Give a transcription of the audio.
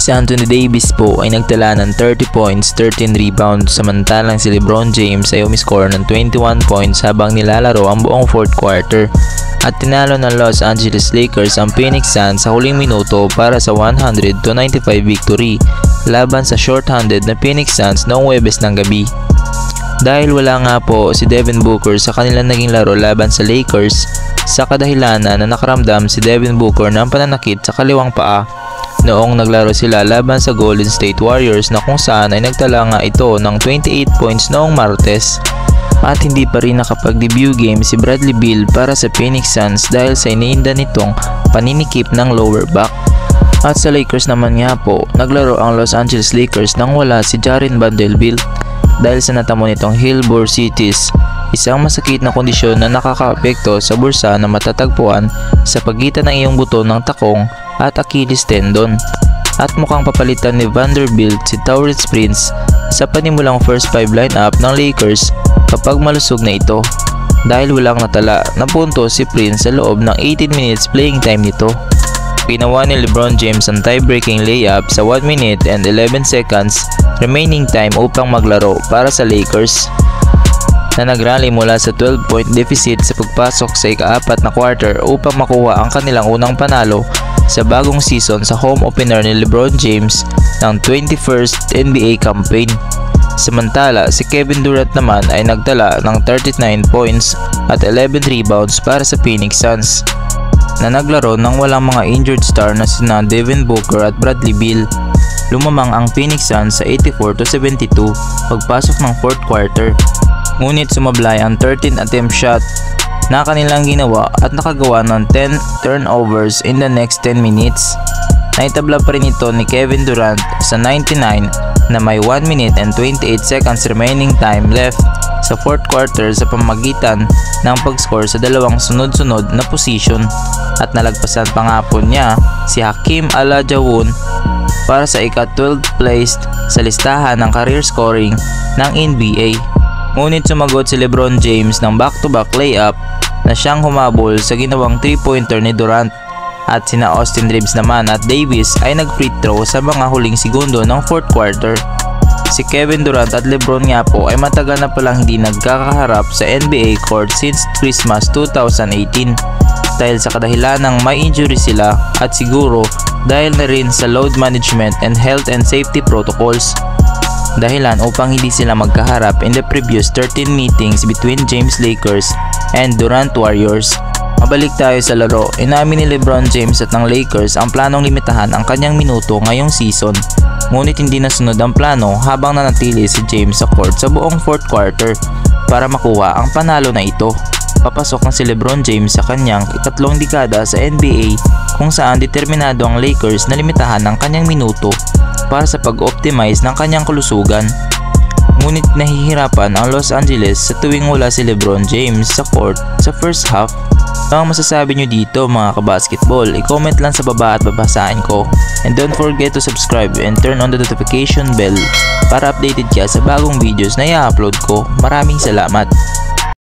Si Anthony Davis po ay nagtala ng 30 points, 13 rebounds, samantalang si LeBron James ay umiscore ng 21 points habang nilalaro ang buong fourth quarter. At tinalo ng Los Angeles Lakers ang Phoenix Suns sa huling minuto para sa 100-95 victory laban sa short-handed na Phoenix Suns noong Huwebes ng gabi. Dahil wala nga po si Devin Booker sa kanilang naging laro laban sa Lakers, sa kadahilanan na nakaramdam si Devin Booker ng pananakit sa kaliwang paa noong naglaro sila laban sa Golden State Warriors na kung saan ay nagtala nga ito ng 28 points noong Martes. At hindi pa rin nakapag-debut game si Bradley Beal para sa Phoenix Suns dahil sa iniinda nitong paninikip ng lower back. At sa Lakers naman nga po, naglaro ang Los Angeles Lakers nang wala si Jaren Vanderbilt dahil sa natamo nitong heel bursitis, isang masakit na kondisyon na nakakaapekto sa bursa na matatagpuan sa pagitan ng iyong buto ng takong at Achilles tendon. At mukhang papalitan ni Vanderbilt si Taurean Prince sa panimulang first 5 lineup ng Lakers kapag malusog na ito dahil walang natala na punto si Prince sa loob ng 18 minutes playing time nito. Ginawa ni LeBron James ang tie-breaking layup sa 1 minute and 11 seconds remaining time upang maglaro para sa Lakers na nagrally mula sa 12-point deficit sa pagpasok sa ika-4 na quarter upang makuha ang kanilang unang panalo sa bagong season sa home opener ni LeBron James ng 21st NBA campaign. Samantala, si Kevin Durant naman ay nagtala ng 39 points at 11 rebounds para sa Phoenix Suns na naglaro ng walang mga injured star na sina Devin Booker at Bradley Beal. Lumamang ang Phoenix Suns sa 84-72 pagpasok ng fourth quarter. Ngunit sumablay ang 13 attempt shot na kanilang ginawa at nakagawa ng 10 turnovers in the next 10 minutes. Naitabla pa rin ito ni Kevin Durant sa 99 na may 1 minute and 28 seconds remaining time left sa fourth quarter sa pamagitan ng pag-score sa dalawang sunod-sunod na position at nalagpasan pa nga po niya si Hakeem Olajuwon para sa ika-12th placed sa listahan ng career scoring ng NBA. Ngunit sumagot si LeBron James ng back-to-back layup na siyang humabol sa ginawang 3-pointer ni Durant at sina Austin Reeves naman at Davis ay nag-free throw sa mga huling segundo ng fourth quarter. Si Kevin Durant at LeBron nga po ay matagal na palang hindi nagkakaharap sa NBA court since Christmas 2018 dahil sa kadahilan ng may injury sila at siguro dahil na rin sa load management and health and safety protocols. Dahilan upang hindi sila magkaharap in the previous 13 meetings between James Lakers and Durant Warriors. Mabalik tayo sa laro. Inamin ni LeBron James at ng Lakers ang planong limitahan ang kanyang minuto ngayong season. Ngunit hindi nasunod ang plano habang nanatili si James sa court sa buong fourth quarter para makuha ang panalo na ito. Papasok na si LeBron James sa kanyang ikatlong dekada sa NBA kung saan determinado ang Lakers na limitahan ang kanyang minuto para sa pag-optimize ng kanyang kalusugan. Ngunit nahihirapan ang Los Angeles sa tuwing wala si LeBron James sa court sa first half. Ang masasabi nyo dito mga kabasketball, i-comment lang sa baba at babasahin ko. And don't forget to subscribe and turn on the notification bell para updated ka sa bagong videos na i-upload ko. Maraming salamat!